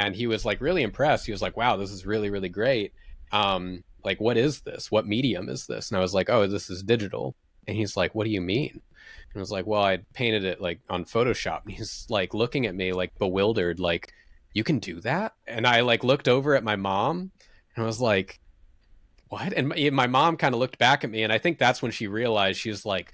and he was like really impressed. He was like, wow, this is really, really great. Like, what is this? What medium is this? And I was like, oh, this is digital. And he's like, what do you mean? And I was like, well, I painted it like on Photoshop. And he's like looking at me like bewildered, like, you can do that? And I like looked over at my mom and I was like, what? And my mom kind of looked back at me, and I think that's when she realized. She was like,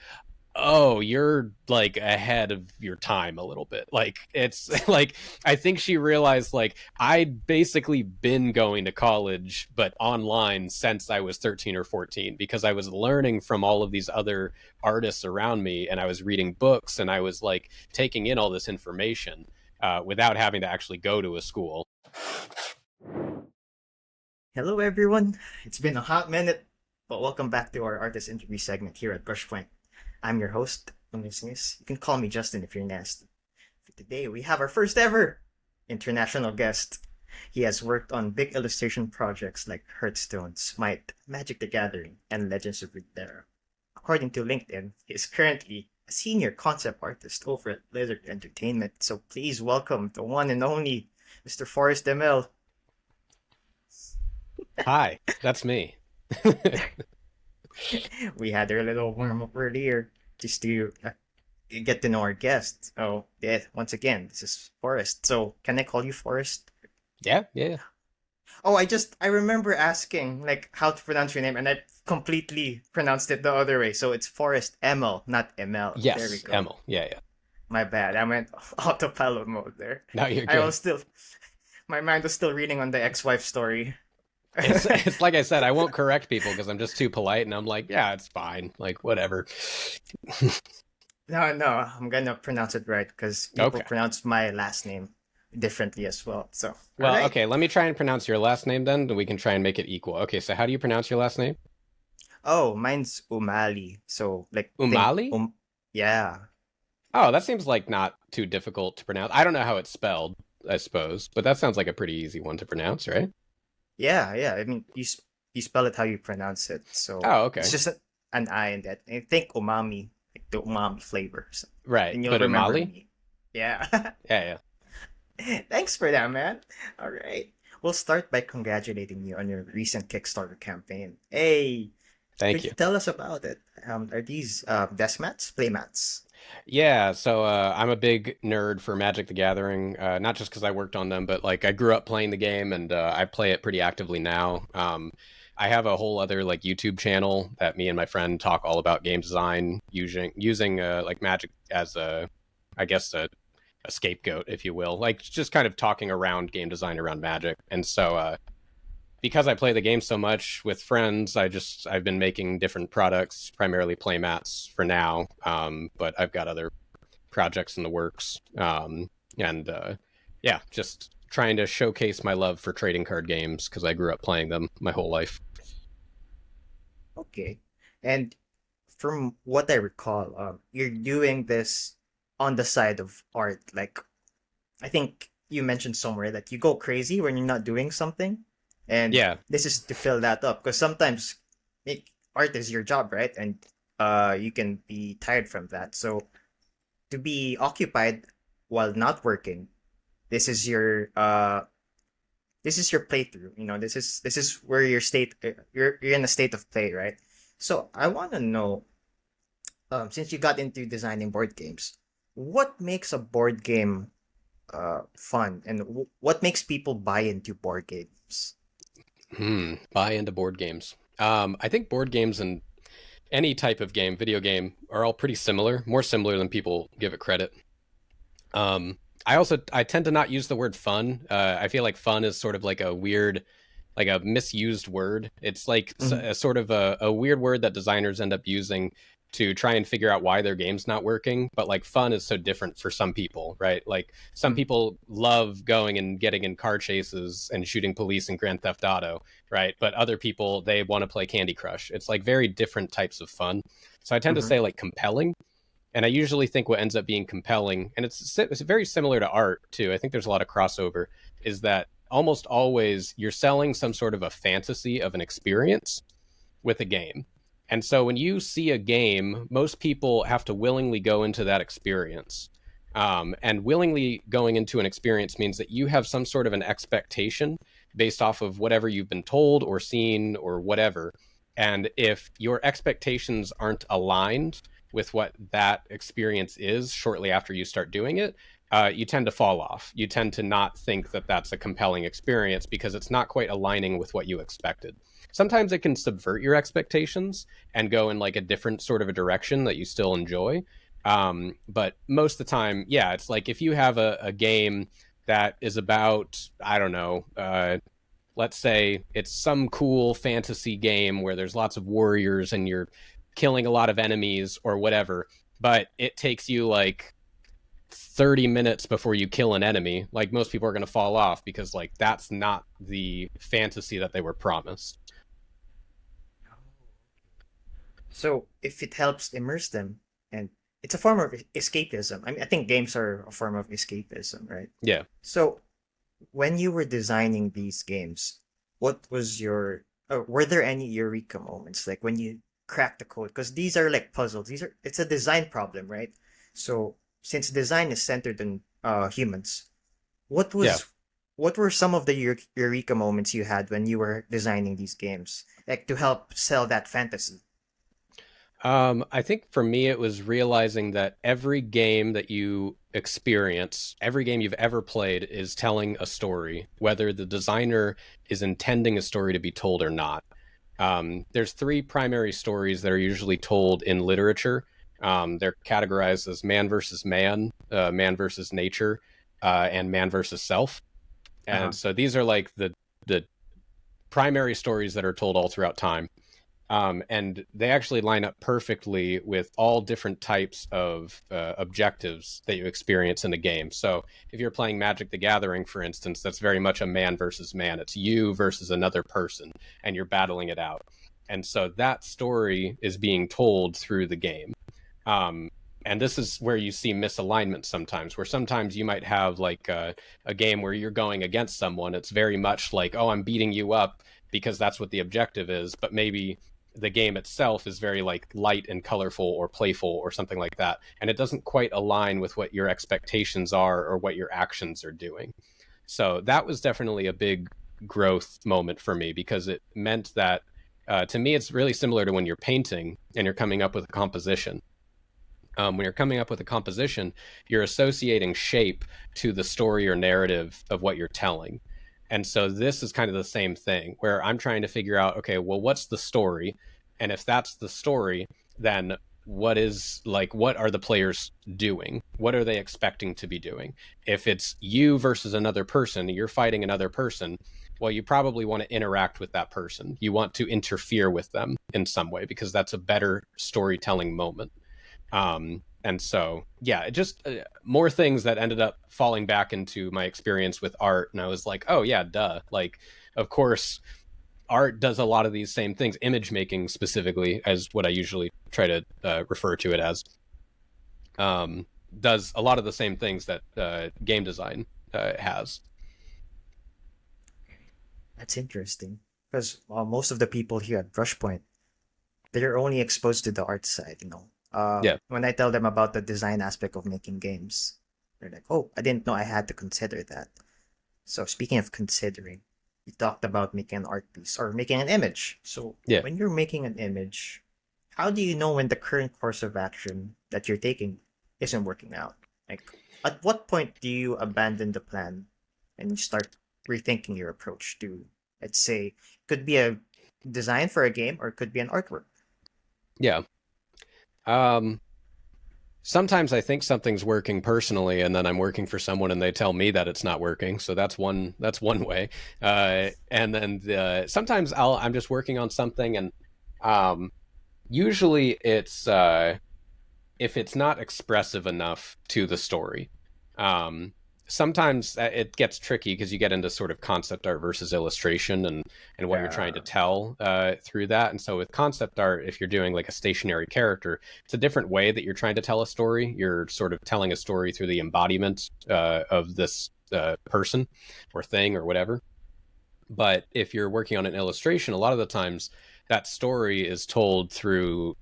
oh, you're like ahead of your time a little bit. Like, it's like, I think she realized like I'd basically been going to college but online since I was 13 or 14, because I was learning from all of these other artists around me, and I was reading books, and I was like taking in all this information without having to actually go to a school. Hello, everyone. It's been a hot minute, but welcome back to our artist interview segment here at Brushpoint. I'm your host, listeners. You can call me Justin if you're nasty. For today, we have our first ever international guest. He has worked on big illustration projects like Hearthstone, Smite, Magic the Gathering, and Legends of Runeterra. According to LinkedIn, he is currently a senior concept artist over at Blizzard Entertainment. So please welcome the one and only Mr. Forrest Imel. Hi, that's me. We had our little warm up earlier just to get to know our guest. Oh, yeah, once again, this is Forrest. So, can I call you Forrest? Yeah, yeah. Oh, I remember asking like how to pronounce your name, and I completely pronounced it the other way. So it's Forrest Emil, not Emel. There we Yes, go. Emil. Yeah, yeah. My bad. I went autopilot mode there. No, you're I good. was still, my mind was still reading on the ex-wife story. It's like I said, I won't correct people because I'm just too polite, and I'm like, yeah, it's fine, like whatever. No, I'm gonna pronounce it right because people Okay. pronounce my last name differently as well. So, all Well, right. okay, let me try and pronounce your last name then we can try and make it equal. Okay, so how do you pronounce your last name? Oh, mine's Umali. So, like, think Umali? yeah, Oh, that seems like not too difficult to pronounce. I don't know how it's spelled, I suppose, but that sounds like a pretty easy one to pronounce, right? yeah. I mean, you spell it how you pronounce it. So Oh, it's okay. just an I in that. I think umami, like the umami flavor. So, Right. and you'll But remember Umali? me. Yeah. Yeah, yeah. Thanks for that, man. All right. We'll start by congratulating you on your recent Kickstarter campaign. Hey, Thank could you. you tell us about it? Are these desk mats, play mats? Yeah, so I'm a big nerd for Magic the Gathering, not just because I worked on them, but like I grew up playing the game and I play it pretty actively now. I have a whole other like YouTube channel that me and my friend talk all about game design using like Magic as I guess a scapegoat, if you will, like just kind of talking around game design around Magic. And so because I play the game so much with friends, I've been making different products, primarily play mats for now. But I've got other projects in the works. And yeah, just trying to showcase my love for trading card games because I grew up playing them my whole life. Okay. And from what I recall, you're doing this on the side of art. Like, I think you mentioned somewhere that you go crazy when you're not doing something, and Yeah, this is to fill that up. Because sometimes art is your job, right? And you can be tired from that. So to be occupied while not working, this is your playthrough. This is where you're in a state of play, right? So I want to know, since you got into designing board games, what makes a board game fun, and what makes people buy into board games? buy into board games. I think board games and any type of game, video game, are all pretty similar, more similar than people give it credit. I tend to not use the word fun. I feel like fun is sort of like a weird, like a misused word. It's like Mhm. a sort of a weird word that designers end up using to try and figure out why their game's not working. But like fun is so different for some people, right? Like some Mhm. people love going and getting in car chases and shooting police in Grand Theft Auto, right? But other people, they want to play Candy Crush. It's like very different types of fun. So I tend to Mhm. say like compelling, and I usually think what ends up being compelling, and it's very similar to art too. I think there's a lot of crossover. Is that almost always you're selling some sort of a fantasy of an experience with a game. And so when you see a game, most people have to willingly go into that experience. And willingly going into an experience means that you have some sort of an expectation based off of whatever you've been told or seen or whatever. And if your expectations aren't aligned with what that experience is shortly after you start doing it, you tend to fall off. You tend to not think that that's a compelling experience because it's not quite aligning with what you expected. Sometimes it can subvert your expectations and go in like a different sort of a direction that you still enjoy. But most of the time, yeah, it's like if you have a game that is about, I don't know, let's say it's some cool fantasy game where there's lots of warriors and you're killing a lot of enemies or whatever, but it takes you like 30 minutes before you kill an enemy, like most people are going to fall off because like that's not the fantasy that they were promised. So if it helps immerse them, and it's a form of escapism. I mean, I think games are a form of escapism, right? Yeah. So when you were designing these games, what was your, were there any eureka moments, like when you cracked the code? Because these are like puzzles. It's a design problem, right? So since design is centered on humans, what Yeah. was, what were some of the eureka moments you had when you were designing these games, like to help sell that fantasy? I think for me, it was realizing that every game that you experience, every game you've ever played, is telling a story, whether the designer is intending a story to be told or not. There's three primary stories that are usually told in literature. They're categorized as man versus man, man versus nature, and man versus self. And Uh-huh. so these are like the primary stories that are told all throughout time. And they actually line up perfectly with all different types of objectives that you experience in a game. So if you're playing Magic the Gathering, for instance, that's very much a man versus man. It's you versus another person, and you're battling it out. And so that story is being told through the game. Um, and this is where you see misalignment sometimes, where sometimes you might have like a game where you're going against someone. It's very much like, oh, I'm beating you up because that's what the objective is. But maybe the game itself is very like light and colorful or playful or something like that. And it doesn't quite align with what your expectations are or what your actions are doing. So that was definitely a big growth moment for me because it meant that to me, it's really similar to when you're painting and you're coming up with a composition. When you're coming up with a composition, you're associating shape to the story or narrative of what you're telling. And so this is kind of the same thing where I'm trying to figure out, okay, well, what's the story? And if that's the story, then what are the players doing? What are they expecting to be doing? If it's you versus another person, you're fighting another person, well, you probably want to interact with that person. You want to interfere with them in some way because that's a better storytelling moment. And so, yeah, just more things that ended up falling back into my experience with art. And I was like, oh, yeah, duh. Like, of course, art does a lot of these same things. Image making, specifically, as what I usually try to refer to it as, um, does a lot of the same things that game design has. That's interesting. Because most of the people here at Brushpoint, they're only exposed to the art side, you know. Yeah. When I tell them about the design aspect of making games, they're like, "Oh, I didn't know I had to consider that." So speaking of considering, you talked about making an art piece or making an image. So Yeah. when you're making an image, how do you know when the current course of action that you're taking isn't working out? Like, at what point do you abandon the plan and you start rethinking your approach to, let's say, could be a design for a game or it could be an artwork? Yeah. Um, Sometimes I think something's working personally, and then I'm working for someone, and they tell me that it's not working. So that's one way. And then sometimes I'm just working on something, and um, usually it's if it's not expressive enough to the story. Um, Sometimes it gets tricky because you get into sort of concept art versus illustration and what you're trying to Yeah. tell through that. And so with concept art, if you're doing like a stationary character, it's a different way that you're trying to tell a story. You're sort of telling a story through the embodiment of this person or thing or whatever. But if you're working on an illustration, a lot of the times that story is told through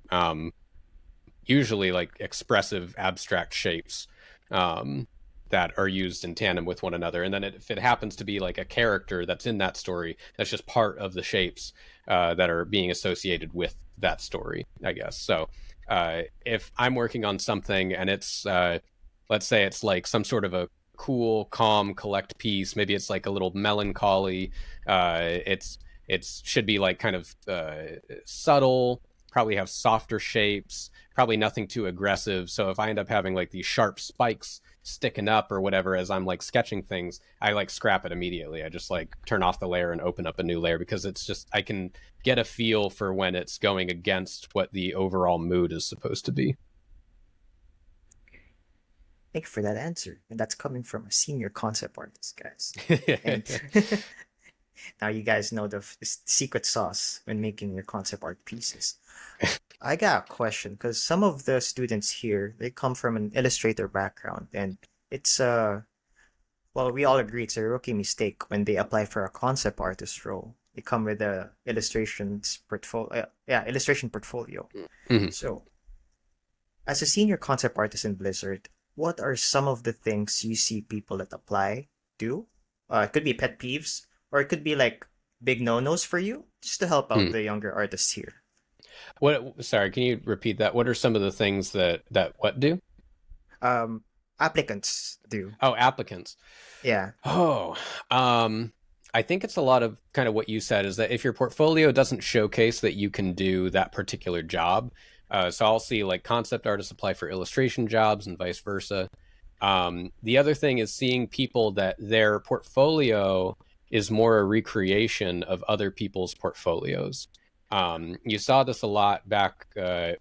usually like expressive abstract shapes. um, that are used in tandem with one another. And then if it happens to be like a character that's in that story, that's just part of the shapes that are being associated with that story, I guess. So if I'm working on something and it's, let's say it's like some sort of a cool, calm, collect piece, maybe it's like a little melancholy, it's should be like kind of subtle, probably have softer shapes, probably nothing too aggressive. So if I end up having like these sharp spikes sticking up or whatever as I'm like sketching things, I like scrap it immediately. I just like turn off the layer and open up a new layer because it's just I can get a feel for when it's going against what the overall mood is supposed to be. Thank you for that answer. And that's coming from a senior concept artist, guys. And now you guys know the secret sauce when making your concept art pieces. I got a question because some of the students here they come from an illustrator background, and it's well, we all agree it's a rookie mistake when they apply for a concept artist role. They come with a illustrations portfolio, yeah, illustration portfolio. Mhm. So, as a senior concept artist in Blizzard, what are some of the things you see people that apply do? It could be pet peeves, or it could be like big no-nos for you, just to help out Mhm. the younger artists here. What? Sorry, can you repeat that? What are some of the things that what do? Um, Applicants do. Oh, applicants. Yeah. Oh, um, I think it's a lot of kind of what you said is that if your portfolio doesn't showcase that you can do that particular job, so I'll see like concept artists apply for illustration jobs and vice versa. The other thing is seeing people that their portfolio is more a recreation of other people's portfolios. You saw this a lot back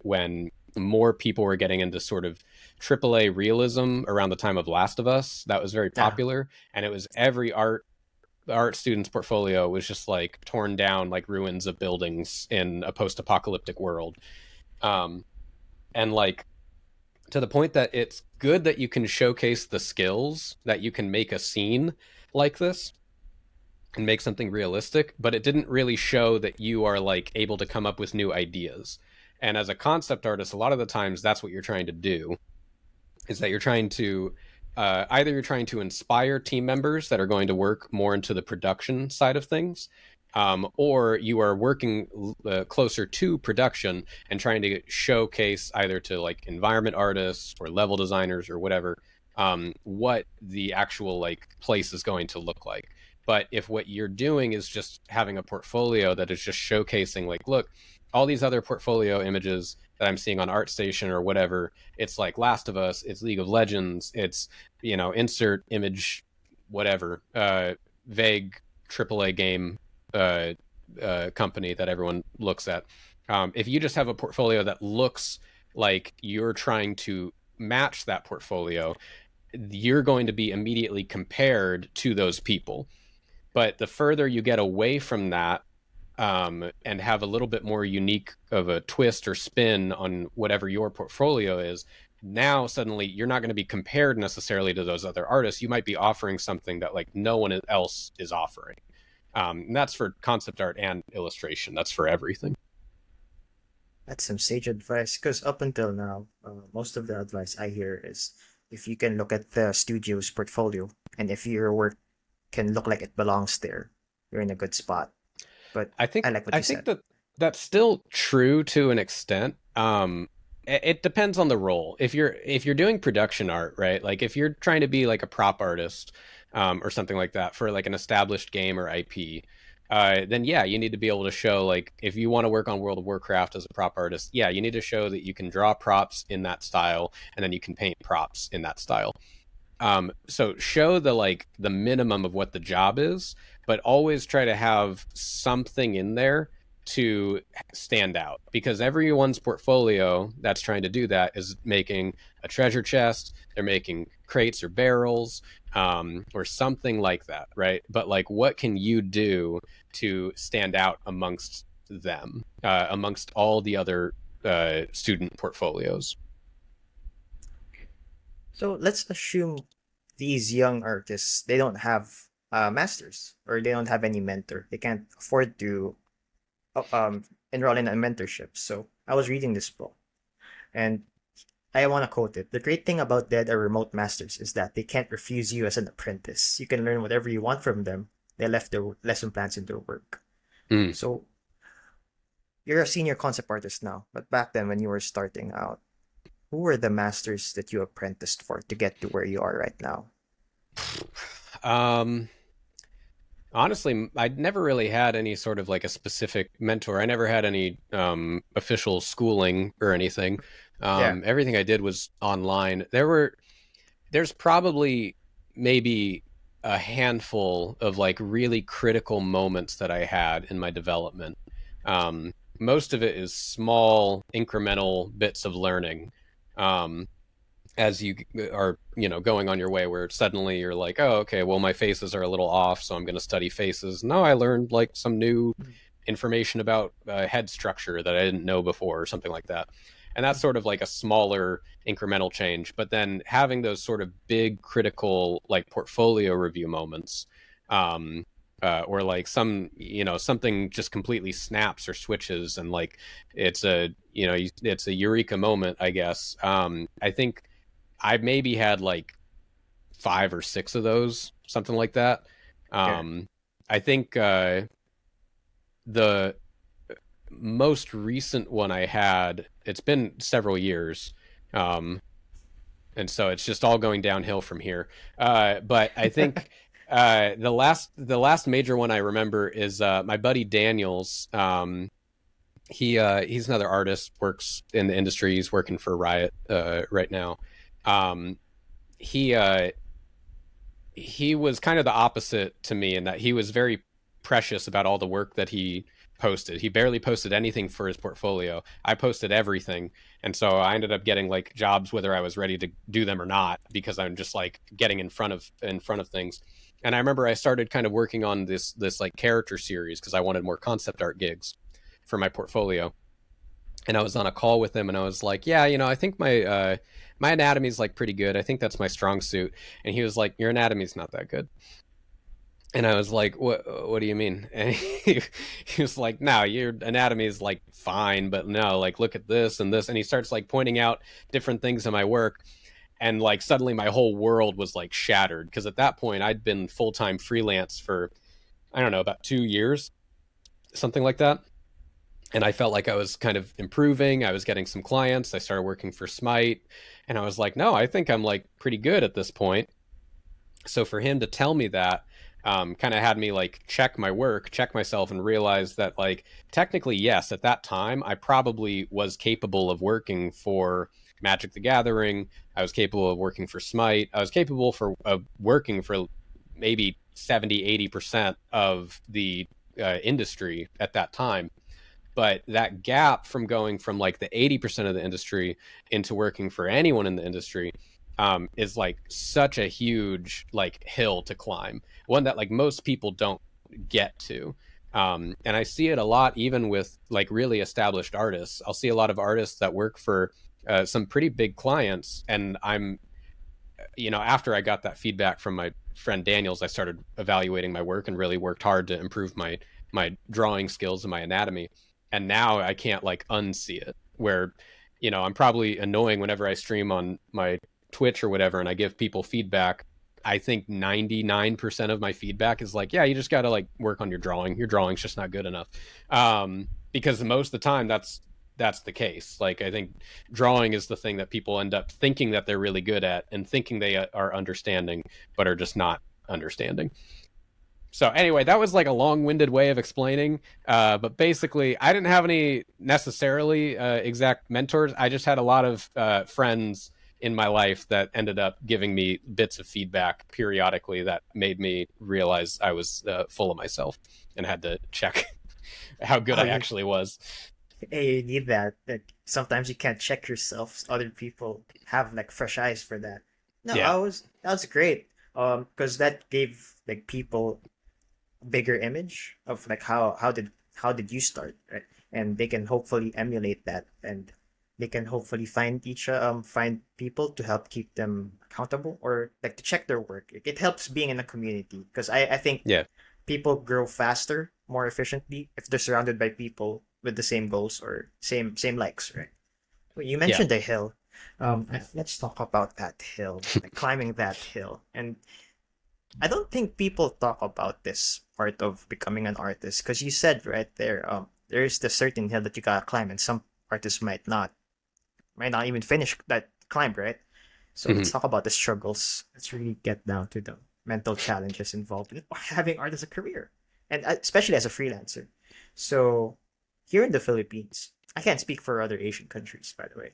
when more people were getting into sort of AAA realism around the time of Last of Us. That was very Yeah. popular, and it was every art student's portfolio was just like torn down like ruins of buildings in a post-apocalyptic world. Um, and like to the point that it's good that you can showcase the skills that you can make a scene like this and make something realistic, but it didn't really show that you are like able to come up with new ideas. And as a concept artist, a lot of the times that's what you're trying to do is that you're trying to either you're trying to inspire team members that are going to work more into the production side of things, or you are working closer to production and trying to showcase either to like environment artists or level designers or whatever what the actual like place is going to look like. But if what you're doing is just having a portfolio that is just showcasing like, look, all these other portfolio images that I'm seeing on ArtStation or whatever, it's like Last of Us, it's League of Legends, it's insert image, whatever, vague AAA game uh, company that everyone looks at. If you just have a portfolio that looks like you're trying to match that portfolio, you're going to be immediately compared to those people. But the further you get away from that, and have a little bit more unique of a twist or spin on whatever your portfolio is, now suddenly you're not going to be compared necessarily to those other artists. You might be offering something that like no one else is offering. And that's for concept art and illustration. That's for everything. That's some sage advice. Because up until now, most of the advice I hear is if you can look at the studio's portfolio and if your work can look like it belongs there, you're in a good spot. But I I think like what I you think said. that that's still true to an extent. It depends on the role. If you're doing production art, right? Like if you're trying to be like a prop artist, or something like that for like an established game or IP, then yeah, you need to be able to show like if you want to work on World of Warcraft as a prop artist, yeah, you need to show that you can draw props in that style and then you can paint props in that style. So show the like the minimum of what the job is, but always try to have something in there to stand out because everyone's portfolio that's trying to do that is making a treasure chest, they're making crates or barrels, or something like that, right? But like what can you do to stand out amongst them, amongst all the other student portfolios? So let's assume these young artists, they don't have masters or they don't have any mentor. They can't afford to uh, um, enroll in a mentorship. So I was reading this book and I want to quote it. The great thing about dead or remote masters is that they can't refuse you as an apprentice. You can learn whatever you want from them. They left their lesson plans in their work. Mm. So you're a senior concept artist now, but back then when you were starting out, who were the masters that you apprenticed for to get to where you are right now? Um, Honestly, I'd never really had any sort of like a specific mentor. I never had any official schooling or anything. Yeah, Everything I did was online. There's probably maybe a handful of like really critical moments that I had in my development. Most of it is small incremental bits of learning. Um, as you are, going on your way, where suddenly you're like, oh, okay, well, my faces are a little off, so I'm going to study faces. No, I learned like some new information about head structure that I didn't know before, or something like that. And that's sort of like a smaller incremental change. But then having those sort of big critical like portfolio review moments, or like something just completely snaps or switches, and like it's a eureka moment, I guess. I think I maybe had like 5 or 6 of those, something like that. yeah. Um, I think the most recent one I had, it's been several years. Um, and so it's just all going downhill from here. But I think the last major one I remember is my buddy Daniels. He's another artist, works in the industry. He's working for Riot right now. Um, he he was kind of the opposite to me in that he was very precious about all the work that he posted. He barely posted anything for his portfolio. I posted everything. And so I ended up getting like jobs whether I was ready to do them or not, because I'm just like getting in front of things. And I remember I started kind of working on this like character series because I wanted more concept art gigs for my portfolio. And I was on a call with him and I was like, yeah, I think my anatomy is like pretty good. I think that's my strong suit. And he was like, your anatomy's not that good. And I was like, what do you mean? And he was like, no, your anatomy is like fine, but no, like look at this and this. And he starts like pointing out different things in my work. And like suddenly my whole world was like shattered, because at that point I'd been full-time freelance for, I don't know, about 2 years, something like that. And I felt like I was kind of improving. I was getting some clients. I started working for Smite, and I was like, no, I think I'm like pretty good at this point. So for him to tell me that, kind of had me like check my work, check myself, and realize that like technically, yes, at that time I probably was capable of working for Magic the Gathering. I was capable of working for Smite. I was capable of working for maybe 70-80% of the industry at that time. But that gap from going from like the 80% of the industry into working for anyone in the industry, is like such a huge like hill to climb, one that like most people don't get to. And I see it a lot even with like really established artists. I'll see a lot of artists that work for some pretty big clients, and after I got that feedback from my friend Daniels, I started evaluating my work and really worked hard to improve my drawing skills and my anatomy. And now I can't like unsee it. Where, I'm probably annoying whenever I stream on my Twitch or whatever, and I give people feedback. I think 99% of my feedback is like, yeah, you just got to like work on your drawing. Your drawing's just not good enough. Because most of the time that's the case. Like I think drawing is the thing that people end up thinking that they're really good at and thinking they are understanding, but are just not understanding. So anyway, that was like a long-winded way of explaining. But basically, I didn't have any necessarily exact mentors. I just had a lot of friends in my life that ended up giving me bits of feedback periodically that made me realize I was full of myself and had to check how good Oh, I you actually was. hey, you need that. Like sometimes you can't check yourself. Other people have like fresh eyes for that. No, Yeah, that was great. Because that gave like people bigger image of like how did you start, right? And they can hopefully emulate that, and they can hopefully find people to help keep them accountable or like to check their work. It helps being in a community because I think yeah, people grow faster, more efficiently if they're surrounded by people with the same goals or same likes, right? Well, you yeah. mentioned the hill. Let's talk about that hill, like climbing that hill. And I don't think people talk about this part of becoming an artist because you said right there, there is the certain hill that you gotta climb, and some artists might not even finish that climb, right? So let's Mhm. talk about the struggles. Let's really get down to the mental challenges involved in having art as a career, and especially as a freelancer. So here in the Philippines, I can't speak for other Asian countries, by the way,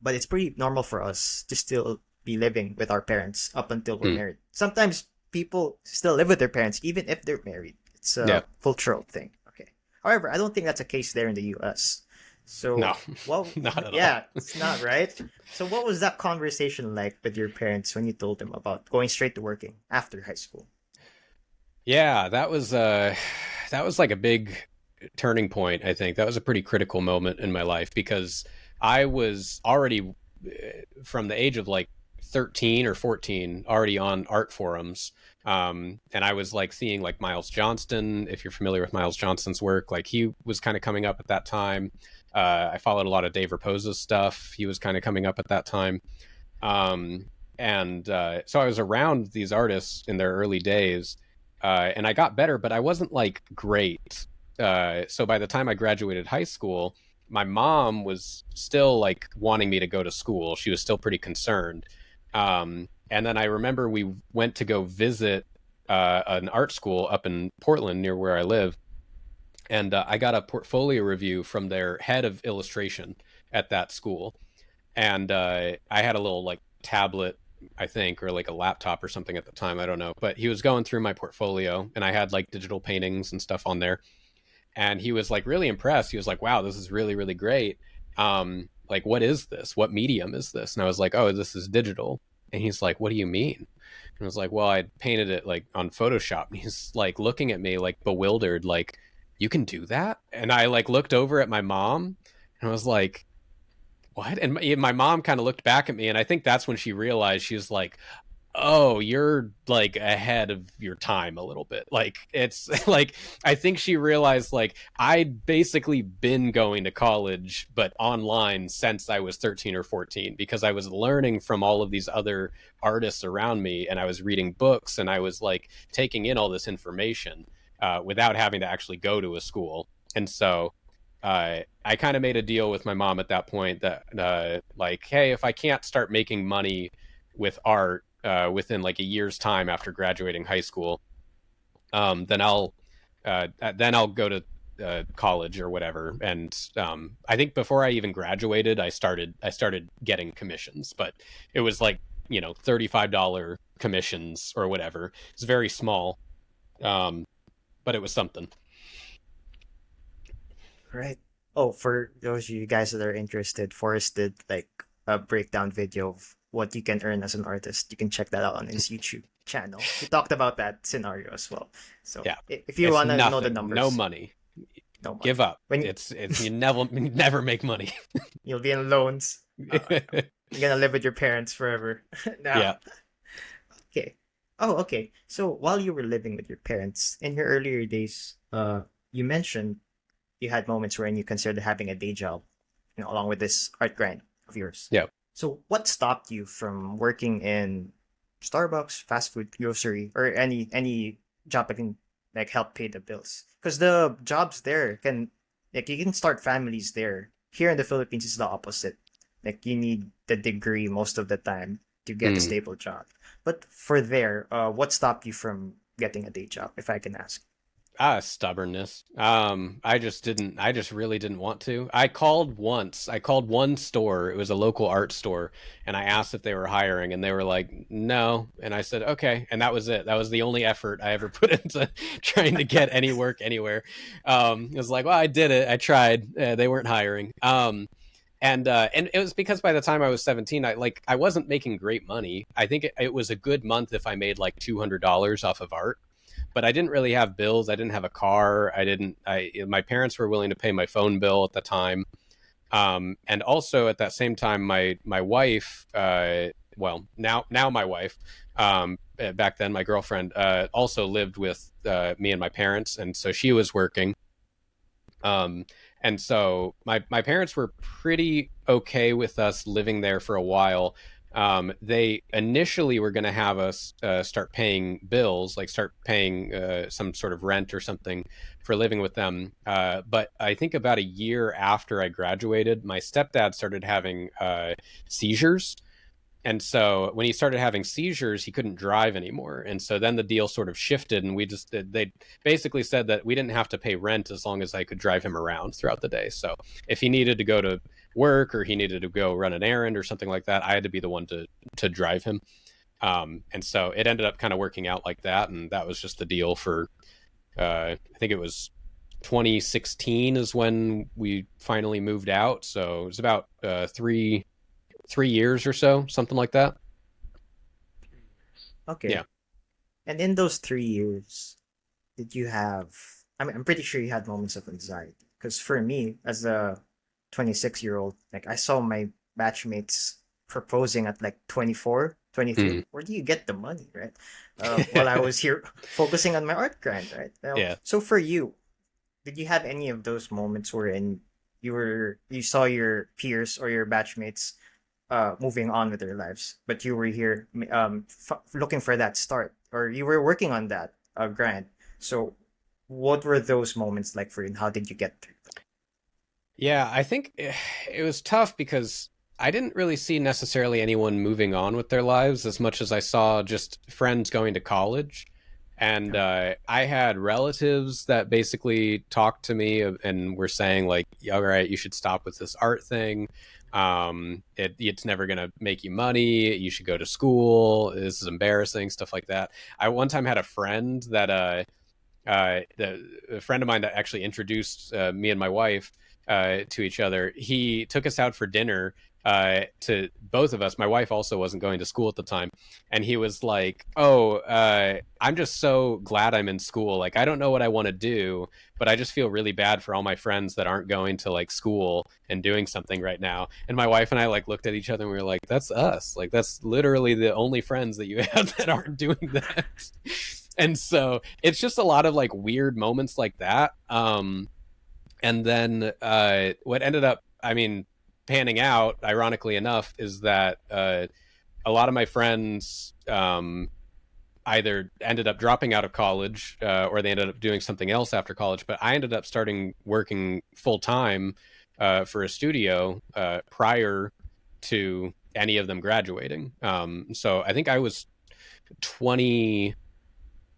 but it's pretty normal for us to still be living with our parents up until we're Mm. married. Sometimes people still live with their parents even if they're married. It's Yeah. a cultural thing. Okay. However, I don't think that's a case there in the US. No, So, well, not at all. yeah, it's not right. So, what was that conversation like with your parents when you told them about going straight to working after high school? Yeah, that was like a big turning point, I think. That was a pretty critical moment in my life because I was already from the age of like 13 or 14 already on art forums. And I was like seeing like Miles Johnston, if you're familiar with Miles Johnston's work, like he was kind of coming up at that time. I followed a lot of Dave Raposa's stuff. He was kind of coming up at that time. Um, and so I was around these artists in their early days, and I got better, but I wasn't like great. So by the time I graduated high school, my mom was still like wanting me to go to school. She was still pretty concerned. And then I remember we went to go visit an art school up in Portland near where I live, and I got a portfolio review from their head of illustration at that school, and I had a little like tablet, I think, or like a laptop or something at the time. I don't know, but he was going through my portfolio, and I had like digital paintings and stuff on there, and he was like really impressed. He was like, "Wow, this is really really great. Like, what is this? What medium is this?" And I was like, "Oh, this is digital." And he's like, "What do you mean?" And I was like, "Well, I painted it like on Photoshop." And he's like looking at me like bewildered, like, "You can do that?" And I like looked over at my mom, and I was like, what? And my mom kind of looked back at me, and I think that's when she realized. She was like, oh, you're like ahead of your time a little bit. Like it's like I think she realized like I'd basically been going to college but online since I was 13 or 14 because I was learning from all of these other artists around me, and I was reading books, and I was like taking in all this information without having to actually go to a school. And so I kind of made a deal with my mom at that point that like, hey, if I can't start making money with art within like a year's time after graduating high school, then I'll go to college or whatever. And I think before I even graduated, I started getting commissions, but it was like $35 commissions or whatever. It's very small, um, but it was something. Right. Oh, for those of you guys that are interested, Forrest did like a breakdown video of what you can earn as an artist. You can check that out on his YouTube channel. He talked about that scenario as well. So Yeah, if you it's want to know the nothing, no numbers, money. no Give money. up. When It's you never make money. you'll be in loans, I know. You're gonna live with your parents forever. No. Yeah. Okay. Oh, okay. So while you were living with your parents in your earlier days, you mentioned you had moments wherein you considered having a day job, along with this art grind of yours. Yeah. So what stopped you from working in Starbucks, fast food, grocery, or any job that can like help pay the bills? Because the jobs there can like you can start families there. Here in the Philippines, it's the opposite. Like you need the degree most of the time to get a Mm. stable job. But for there, what stopped you from getting a day job, if I can ask? Stubbornness. I just really didn't want to. I called once. I called one store. It was a local art store, and I asked if they were hiring, and they were like, no. And I said, okay. And that was it. That was the only effort I ever put into trying to get any work anywhere. It was like, well, I did it. I tried. They weren't hiring. And it was because by the time I was 17, I wasn't making great money. I think it was a good month if I made like $200 off of art, but I didn't really have bills. I didn't have a car. I didn't. I My parents were willing to pay my phone bill at the time, and also at that same time, my wife, well now my wife, back then my girlfriend, also lived with me and my parents, and so she was working, Um, and so my parents were pretty okay with us living there for a while. They initially were going to have us start paying bills, like start paying some sort of rent or something for living with them. But I think about a year after I graduated, my stepdad started having seizures, and so when he started having seizures, he couldn't drive anymore. And so then the deal sort of shifted, and they basically said that we didn't have to pay rent as long as I could drive him around throughout the day. So if he needed to go to work or he needed to go run an errand or something like that, I had to be the one to drive him. And so it ended up kind of working out like that, and that was just the deal for I think it was 2016 is when we finally moved out. So it was about 3 years or so, something like that. Okay. Yeah. And in those 3 years, did you have? I mean, I'm pretty sure you had moments of anxiety. Because for me, as a 26-year-old, like I saw my batchmates proposing at like 24, 23. Mm. Where do you get the money, right? While I was here focusing on my art grind, right? Yeah. So for you, did you have any of those moments wherein you saw your peers or your batchmates moving on with their lives, but you were here looking for that start, or you were working on that grind. So, what were those moments like for you, and how did you get through them? Yeah, I think it was tough because I didn't really see necessarily anyone moving on with their lives as much as I saw just friends going to college. And Yeah. I had relatives that basically talked to me and were saying, like, all right, you should stop with this art thing. It's never going to make you money. You should go to school. This is embarrassing, stuff like that. I one time had a friend that a friend of mine that actually introduced me and my wife to each other. He took us out for dinner to both of us. My wife also wasn't going to school at the time, and he was like, "Oh, I'm just so glad I'm in school. Like, I don't know what I want to do, but I just feel really bad for all my friends that aren't going to like school and doing something right now." And my wife and I like looked at each other and we were like, "That's us. Like, that's literally the only friends that you have that aren't doing that." And so it's just a lot of like weird moments like that. And then what ended up, I mean, panning out, ironically enough, is that a lot of my friends either ended up dropping out of college or they ended up doing something else after college. But I ended up starting working full time for a studio prior to any of them graduating. So I think I was 20,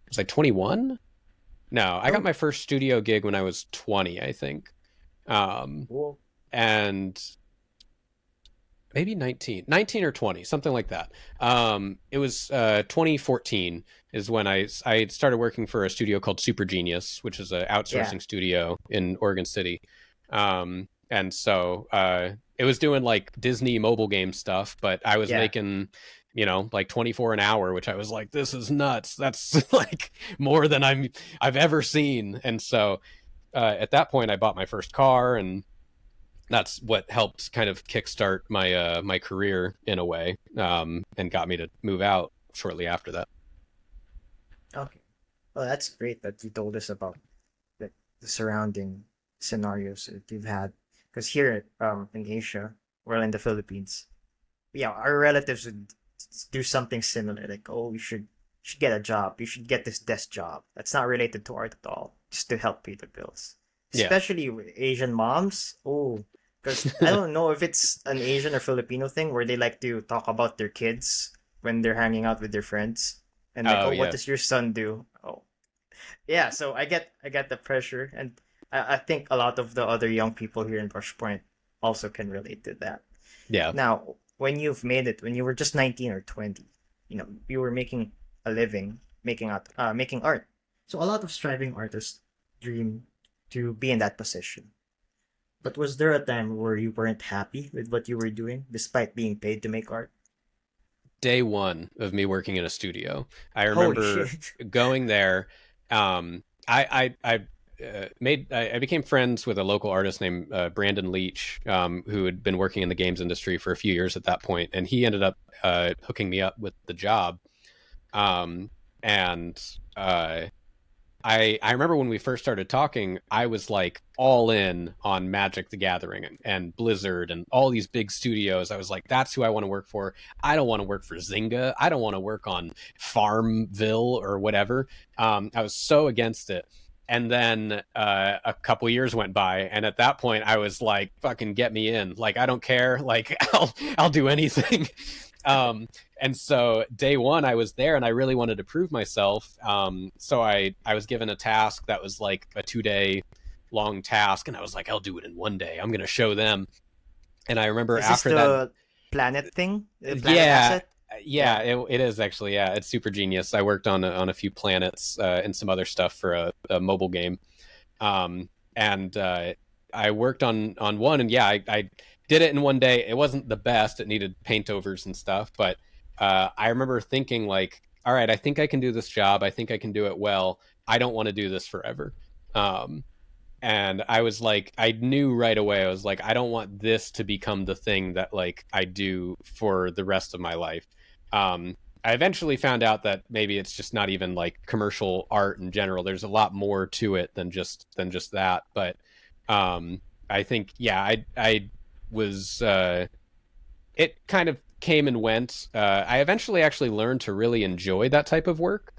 was I 21? No, I got Oh, my first studio gig when I was 20, I think. Um, cool. and maybe 19 or 20, something like that. It was 2014 is when I started working for a studio called Super Genius, which is an Yeah, outsourcing studio in Oregon City. And so it was doing like Disney mobile game stuff, but I was yeah. making, like 24 an hour, which I was like, this is nuts. That's like more than I've ever seen. And so at that point, I bought my first car, and that's what helped kind of kickstart my career in a way, and got me to move out shortly after that. Okay. Well, that's great that you told us about the surrounding scenarios that you've had. Because here, in Asia, well, in the Philippines, yeah, our relatives would do something similar, like, oh, you should get a job, you should get this desk job. That's not related to art at all, just to help pay the bills. Yeah. Especially with Asian moms. Oh, because I don't know if it's an Asian or Filipino thing where they like to talk about their kids when they're hanging out with their friends, and like, Oh oh, what yeah. does your son do? Oh, yeah. So I get the pressure, and I think a lot of the other young people here in Brushpoint also can relate to that. Yeah. Now, when you've made it, when you were just 19 or 20, you were making a living making art. So a lot of striving artists dream to be in that position. But was there a time where you weren't happy with what you were doing despite being paid to make art? Day one of me working in a studio, I Holy remember shit. going there. I became friends with a local artist named Brandon Leach, who had been working in the games industry for a few years at that point, and he ended up hooking me up with the job. Um, and I remember when we first started talking, I was like all in on Magic the Gathering and Blizzard and all these big studios. I was like, that's who I want to work for. I don't want to work for Zynga. I don't want to work on Farmville or whatever. I was so against it. And then a couple years went by, and at that point, I was like, "Fucking get me in! Like, I don't care. Like, I'll do anything." um, and so day one, I was there, and I really wanted to prove myself. So I was given a task that was like a 2 day long task, and I was like, "I'll do it in one day. I'm gonna show them." And I remember Is this after that, the planet thing? The planet yeah, asset? yeah, Yeah. it is actually. Yeah, it's super genius. I worked on a few planets and some other stuff for a mobile game. And I worked on one, and yeah, I did it in one day. It wasn't the best; it needed paint overs and stuff. But I remember thinking like, all right, I think I can do this job. I think I can do it well. I don't want to do this forever. Um, and I was like, I knew right away. I was like, I don't want this to become the thing that like I do for the rest of my life. I eventually found out that maybe it's just not even like commercial art in general. There's a lot more to it than just that. But I think yeah, I was it kind of came and went. I eventually actually learned to really enjoy that type of work,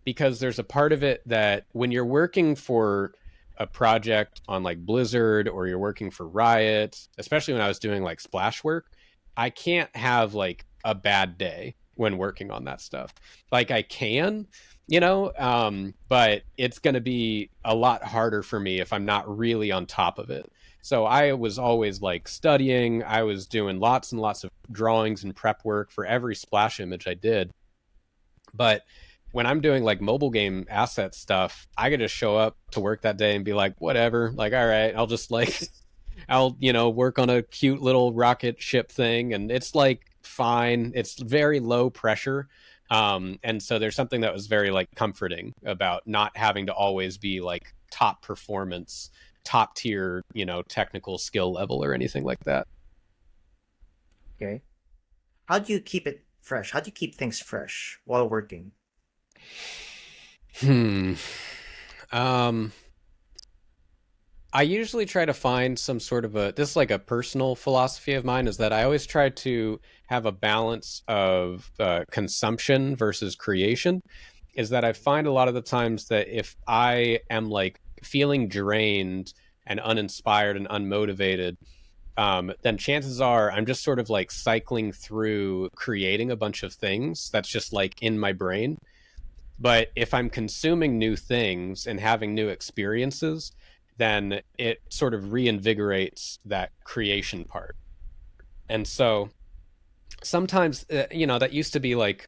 because there's a part of it that when you're working for a project on like Blizzard or you're working for Riot, especially when I was doing like splash work, I can't have like a bad day when working on that stuff. Like I can, but it's going to be a lot harder for me if I'm not really on top of it. So I was always like studying. I was doing lots and lots of drawings and prep work for every splash image I did. But when I'm doing like mobile game asset stuff, I could just show up to work that day and be like, whatever, like, all right, I'll just like, I'll, work on a cute little rocket ship thing. And it's like fine. It's very low pressure. And so there's something that was very like comforting about not having to always be like top performance, top tier, technical skill level or anything like that. Okay. How do you keep it fresh? How do you keep things fresh while working? Hmm. Um, I usually try to find some sort of this is like a personal philosophy of mine is that I always try to have a balance of consumption versus creation. Is that I find a lot of the times that if I am like feeling drained and uninspired and unmotivated, then chances are I'm just sort of like cycling through creating a bunch of things that's just like in my brain. But if I'm consuming new things and having new experiences, then it sort of reinvigorates that creation part. And so sometimes, that used to be like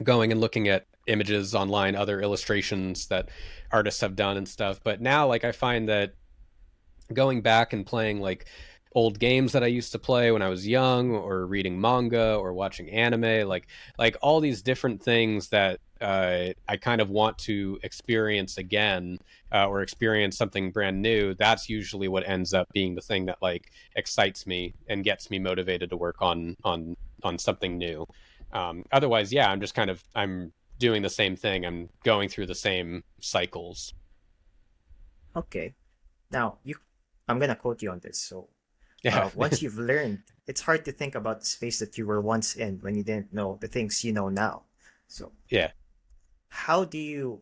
going and looking at images online, other illustrations that artists have done and stuff. But now, like, I find that going back and playing like old games that I used to play when I was young, or reading manga or watching anime, like all these different things that I kind of want to experience again, or experience something brand new. That's usually what ends up being the thing that like excites me and gets me motivated to work on something new. Otherwise, yeah, I'm doing the same thing. I'm going through the same cycles. Okay. Now, I'm gonna quote you on this. So, Yeah, once you've learned, it's hard to think about the space that you were once in when you didn't know the things you know now. So, yeah. how do you,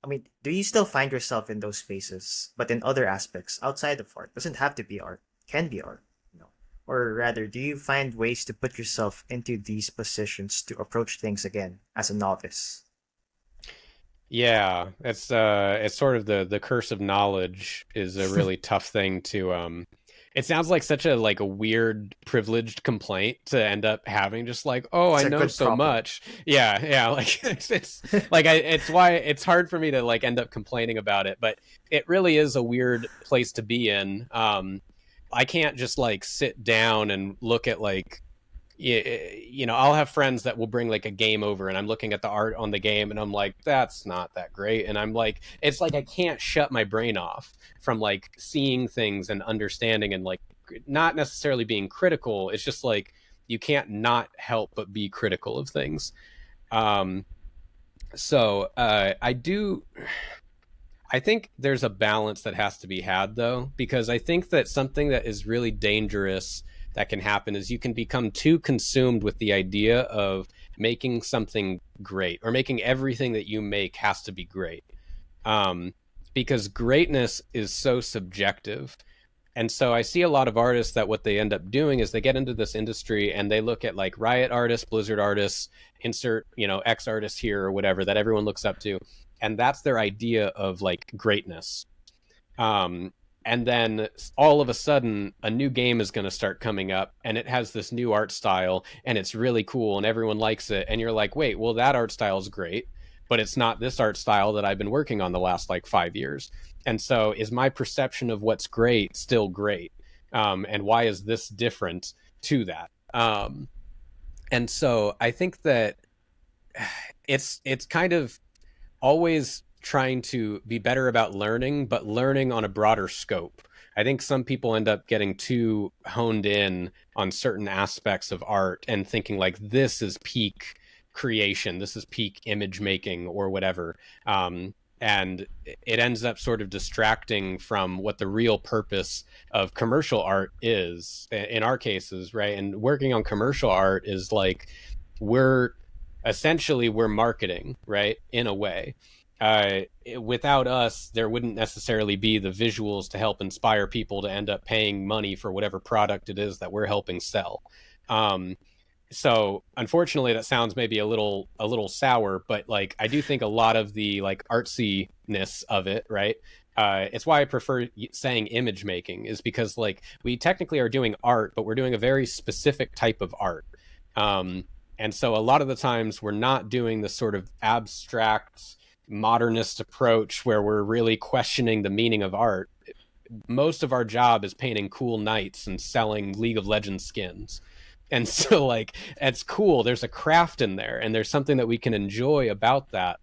I mean, do you still find yourself in those spaces, but in other aspects outside of art? Doesn't have to be art, can be art, you know. Or rather, do you find ways to put yourself into these positions to approach things again as a novice? Yeah, it's sort of the curse of knowledge is a really tough thing to it sounds like such a like a weird privileged complaint to end up having, just like, oh, It's I a know good so problem. much. Yeah, like it's like it's why it's hard for me to like end up complaining about it, but it really is a weird place to be in. I can't just like sit down and look at like I'll have friends that will bring like a game over, and I'm looking at the art on the game and I'm like, that's not that great. And I'm like, it's like I can't shut my brain off from like seeing things and understanding and like not necessarily being critical. It's just like you can't not help but be critical of things. Um, So I think there's a balance that has to be had though, because I think that something that is really dangerous that can happen is you can become too consumed with the idea of making something great, or making everything that you make has to be great. Um, because greatness is so subjective. And so I see a lot of artists that what they end up doing is they get into this industry and they look at like Riot artists, Blizzard artists, insert, X artists here or whatever that everyone looks up to. And that's their idea of like greatness. Um, and then all of a sudden, a new game is going to start coming up and it has this new art style and it's really cool and everyone likes it. And you're like, wait, well, that art style is great, but it's not this art style that I've been working on the last like 5 years. And so, is my perception of what's great still great? And why is this different to that? And so, I think that it's kind of always trying to be better about learning, but learning on a broader scope. I think some people end up getting too honed in on certain aspects of art and thinking like this is peak creation, this is peak image making or whatever. And it ends up sort of distracting from what the real purpose of commercial art is in our cases, right? And working on commercial art is like we're we're marketing, right? In a way, without us, there wouldn't necessarily be the visuals to help inspire people to end up paying money for whatever product it is that we're helping sell. Um, so unfortunately, that sounds maybe a little sour, but like I do think a lot of the like artsiness of it, right? It's why I prefer saying image making, is because like we technically are doing art, but we're doing a very specific type of art. Um, and so a lot of the times we're not doing the sort of abstract modernist approach where we're really questioning the meaning of art. Most of our job is painting cool knights and selling League of Legends skins. And so like it's cool. There's a craft in there and there's something that we can enjoy about that.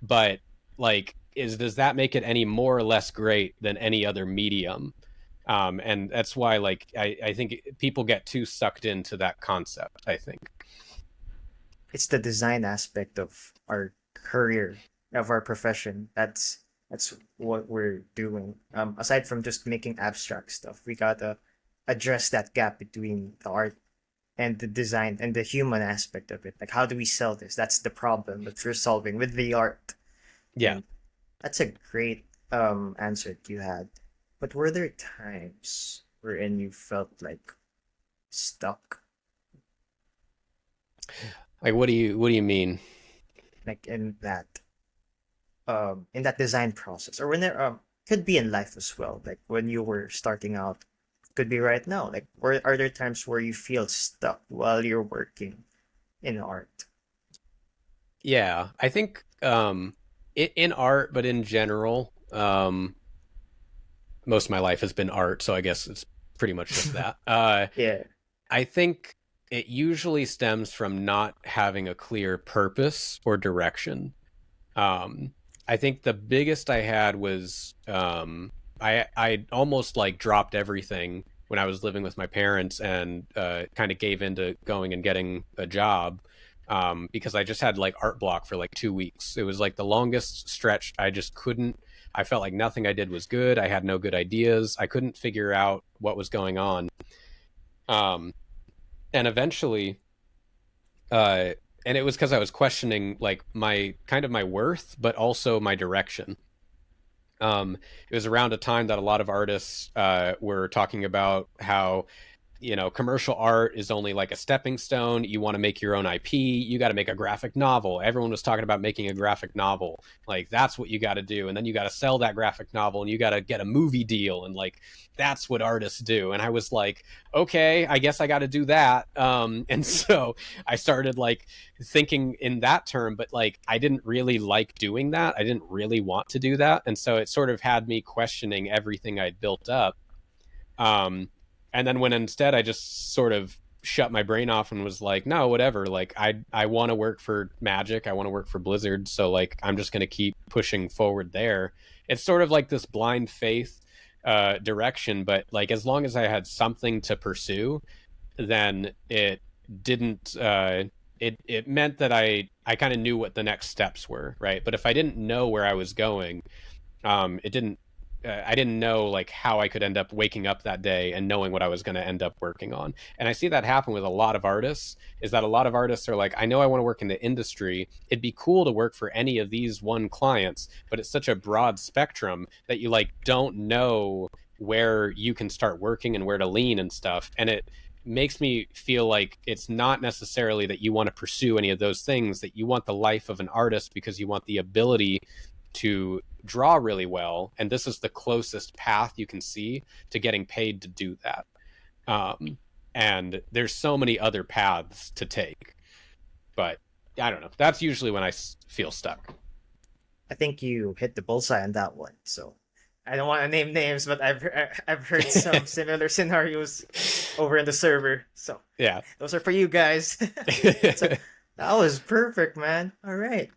But like is does that make it any more or less great than any other medium? And that's why like I think people get too sucked into that concept, I think. It's the design aspect of our career, of our profession. That's what we're doing. Aside from just making abstract stuff, we gotta address that gap between the art and the design and the human aspect of it. Like, how do we sell this? That's the problem that we're solving with the art. Yeah. And that's a great answer that you had. But were there times wherein you felt like stuck, Like what do you mean? like in that design process, or when there could be in life as well, like when you were starting out, could be right now. Like, or are there times where you feel stuck while you're working in art? Yeah, I think in art, but in general, most of my life has been art, so I guess it's pretty much just that. Yeah. I think it usually stems from not having a clear purpose or direction. Um, I think the biggest I had was I almost like dropped everything when I was living with my parents and kind of gave into going and getting a job because I just had like art block for like 2 weeks. It was like the longest stretch. I just couldn't. I felt like nothing I did was good. I had no good ideas. I couldn't figure out what was going on. Um, and eventually, uh, and it was because I was questioning like my kind of my worth, but also my direction. It was around a time that a lot of artists were talking about how commercial art is only like a stepping stone. You want to make your own IP, you got to make a graphic novel. Everyone was talking about making a graphic novel. Like that's what you got to do. And then you got to sell that graphic novel and you got to get a movie deal. And like, that's what artists do. And I was like, okay, I guess I got to do that. And so I started like thinking in that term, but like, I didn't really like doing that. I didn't really want to do that. And so it sort of had me questioning everything I'd built up. Um, and then when instead I just sort of shut my brain off and was like, no, whatever. Like I want to work for Magic. I want to work for Blizzard. So like I'm just going to keep pushing forward there. It's sort of like this blind faith direction, but like as long as I had something to pursue, then it didn't. It meant that I kind of knew what the next steps were, right? But if I didn't know where I was going, it didn't I didn't know like how I could end up waking up that day and knowing what I was going to end up working on. And I see that happen with a lot of artists, is that a lot of artists are like, I know I want to work in the industry. It'd be cool to work for any of these one clients, but it's such a broad spectrum that you like don't know where you can start working and where to lean and stuff. And it makes me feel like it's not necessarily that you want to pursue any of those things, that you want the life of an artist because you want the ability to draw really well, and this is the closest path you can see to getting paid to do that. And there's so many other paths to take, but I don't know, that's usually when I feel stuck. I think you hit the bullseye on that one. So I don't want to name names, but I've heard some similar scenarios over in the server. So Yeah. those are for you guys. So that was perfect, man. All right.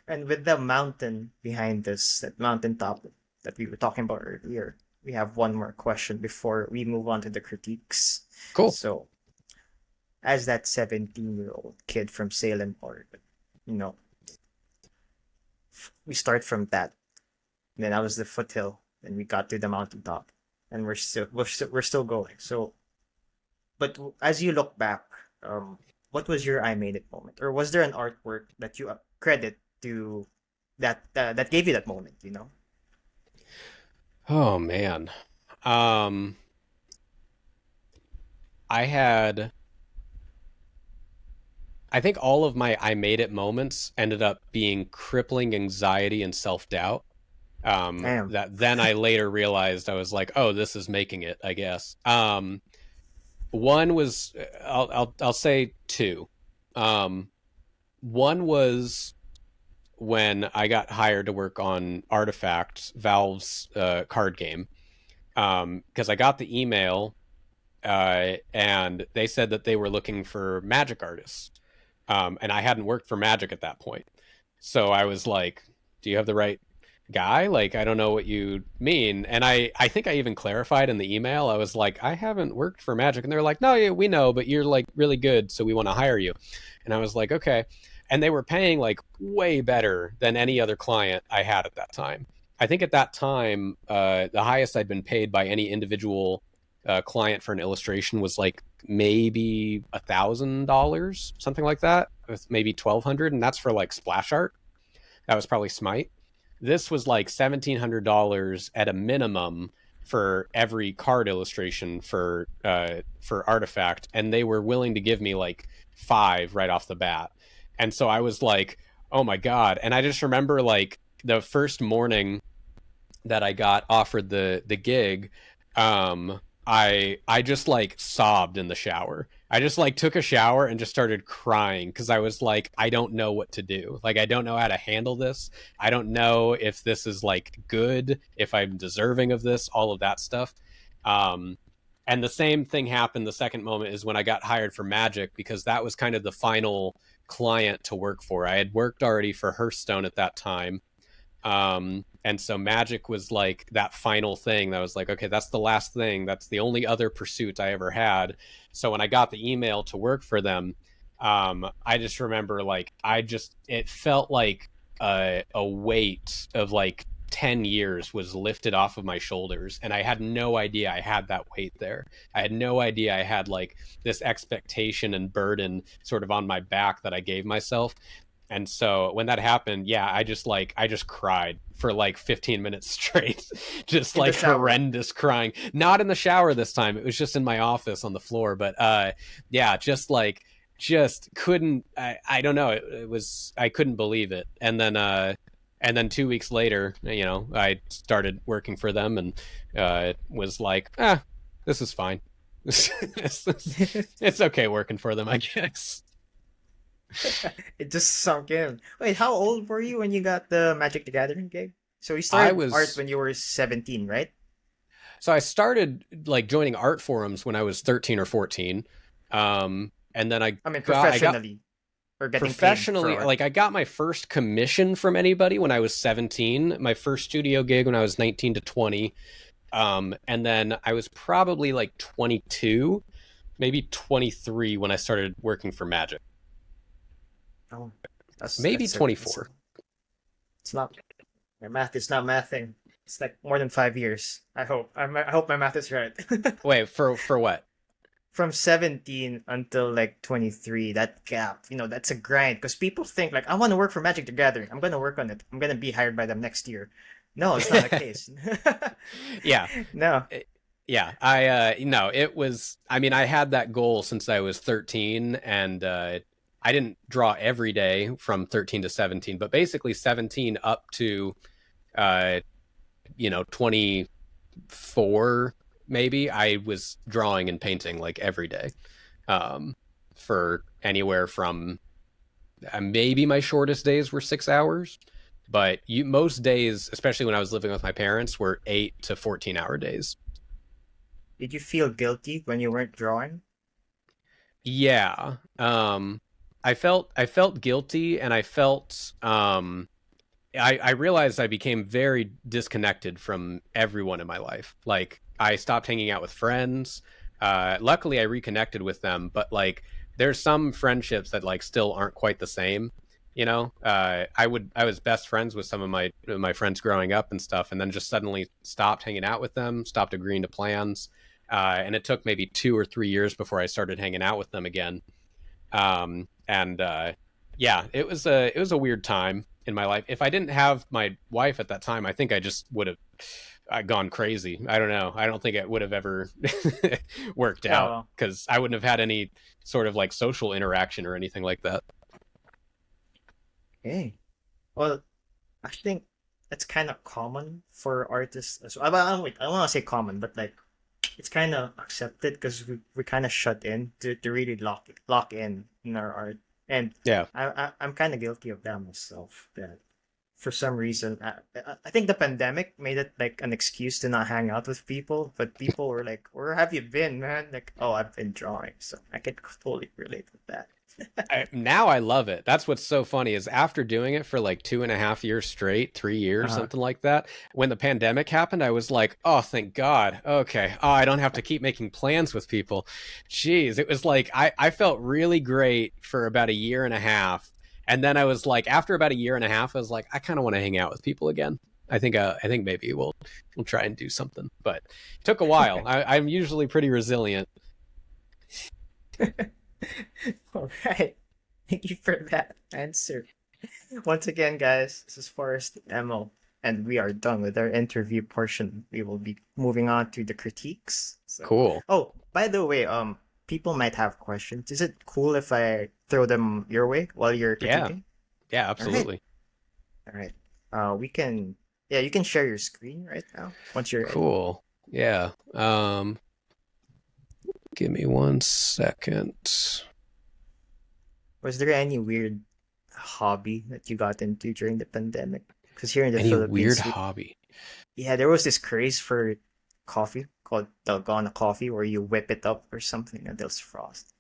And with the mountain behind us, that mountaintop that we were talking about earlier, we have one more question before we move on to the critiques. Cool. So, as that 17-year-old kid from Salem, Oregon, you know, we start from that. Then that was the foothill, and we got to the mountaintop, and we're still going. So, but as you look back, what was your I made it moment, or was there an artwork that you credit to that gave you that moment? You know. Oh man. um I had, I think all of my I made it moments ended up being crippling anxiety and self-doubt. Damn. That then I later realized I was like, oh, this is making it, I guess. One was, I'll say two. One was when I got hired to work on Artifact, Valve's card game, because I got the email, and they said that they were looking for Magic artists, and I hadn't worked for Magic at that point. So I was like, "Do you have the right guy? Like, I don't know what you mean." And I think I even clarified in the email. I was like, "I haven't worked for Magic," and they're like, "No, yeah, we know, but you're like really good, so we want to hire you." And I was like, "Okay." And they were paying like way better than any other client I had at that time. I think at that time, the highest I'd been paid by any individual client for an illustration was like maybe $1,000, something like that, with maybe 1,200, and that's for like splash art. That was probably Smite. This was like $1,700 at a minimum for every card illustration for Artifact, and they were willing to give me like five right off the bat. And so I was like, oh my god. And I just remember like the first morning that I got offered the gig, I just like sobbed in the shower. I just like took a shower and just started crying because I was like, I don't know what to do. Like, I don't know how to handle this. I don't know if this is like good, if I'm deserving of this, all of that stuff. Um, and the same thing happened the second moment is when I got hired for Magic, because that was kind of the final client to work for. I had worked already for Hearthstone at that time. And so Magic was like that final thing that was like, okay, that's the last thing. That's the only other pursuit I ever had. So when I got the email to work for them, I just remember like, it felt like a weight of like 10 years was lifted off of my shoulders. And I had no idea I had that weight there. I had no idea I had like this expectation and burden sort of on my back that I gave myself. And so when that happened, yeah, I just cried for like 15 minutes straight. Just In the like shower. horrendous crying. Not in the shower this time. It was just in my office on the floor, but yeah, just couldn't, I don't know, it was, I couldn't believe it. And then 2 weeks later, you know, I started working for them, and was like, this is fine. It's okay working for them, I guess. It just sunk in. Wait, how old were you when you got the Magic the Gathering gig? So you I started art was when you were 17, right? So I started like joining art forums when I was 13 or 14. And then I mean, I got professionally, or getting paid for professionally, art. like I got my first commission from anybody when I was 17, my first studio gig when I was 19 to 20. And then I was probably like 22, maybe 23 when I started working for Magic. Oh. maybe That's 24. it's not my math is not mathing. It's like more than 5 years. I hope my math is right. Wait, for what? From 17 until like 23, that gap, that's a grind because people think like I want to work for Magic the Gathering. I'm gonna work on it. I'm gonna be hired by them next year. No, it's not the case. Yeah. No. Yeah, no, it was, I mean, I had that goal since I was 13, and I didn't draw every day from 13 to 17, but basically 17 up to uh 24 maybe. I was drawing and painting like every day. Um for anywhere from maybe my shortest days were 6 hours, but most days, especially when I was living with my parents, were 8 to 14-hour days. Did you feel guilty when you weren't drawing? Yeah. I felt guilty, and I realized I became very disconnected from everyone in my life. Like, I stopped hanging out with friends. Luckily I reconnected with them, but like there's some friendships that like still aren't quite the same. I was best friends with some of my friends growing up and stuff, and then just suddenly stopped hanging out with them, stopped agreeing to plans. And it took maybe 2 or 3 years before I started hanging out with them again. And Yeah, it was a weird time in my life. If I didn't have my wife at that time, I think I just would have gone crazy. I don't know. I don't think it would have ever worked out Oh, because I wouldn't have had any sort of like social interaction or anything like that. okay. Well, I think that's kind of common for artists as well. Wait, I don't want to say common, but like it's kind of accepted because we kind of shut in to really lock in our art. And Yeah. I'm kind of guilty of that myself. That for some reason, I think the pandemic made it like an excuse to not hang out with people. But people were like, "Where have you been, man?" Like, "Oh, I've been drawing." So I can totally relate with that. Now I love it. That's what's so funny is after doing it for like 2.5 years straight, 3 years, Uh-huh. something like that. When the pandemic happened, I was like, oh, thank God. Okay. Oh, I don't have to keep making plans with people. Jeez. It was like, I felt really great for about a year and a half. And then I was like, after about a year and a half, I was like, I kind of want to hang out with people again. I think maybe we'll try and do something, but it took a while. I'm usually pretty resilient. All right. Thank you for that answer. Once again, guys, this is Forrest Imel, and we are done with our interview portion. We will be moving on to the critiques. So, Cool. oh, by the way, people might have questions. Is it cool if I throw them your way while you're Yeah. critiquing? Yeah, All right, absolutely. all right. We can, yeah, you can share your screen right now once you're ready. Cool. Yeah. Give me 1 second. Was there any weird hobby that you got into during the pandemic? Because here in the Any weird Philippines, hobby? yeah, there was this craze for coffee called Dalgona coffee where you whip it up or something and there's frost.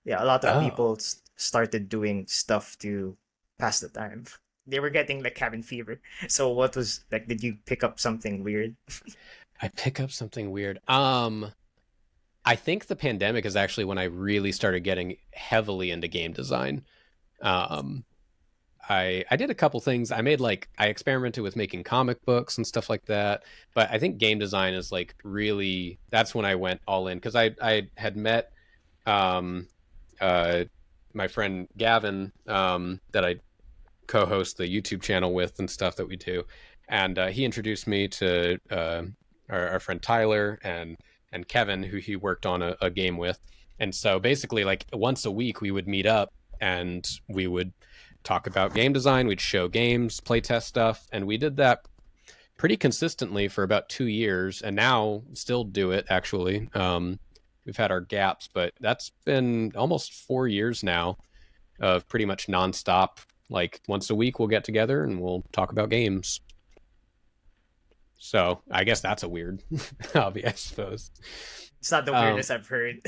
Yeah, a lot of Oh, people started doing stuff to pass the time. They were getting like cabin fever. So what was like, did you pick up something weird? I pick up something weird. I think the pandemic is actually when I really started getting heavily into game design. Um, I did a couple things. I experimented with making comic books and stuff like that. But I think game design is like really that's when I went all in because I had met um uh my friend Gavin that I co-host the YouTube channel with and stuff that we do, and he introduced me to our friend Tyler and Kevin, who he worked on a game with, and so basically, like once a week, we would meet up and we would talk about game design. We'd show games, play test stuff, and we did that pretty consistently for about 2 years, and now still do it actually. We've had our gaps, but that's been almost 4 years now of pretty much nonstop. Like once a week, we'll get together and we'll talk about games. So I guess that's a weird hobby, I suppose. It's not the Um, weirdest I've heard.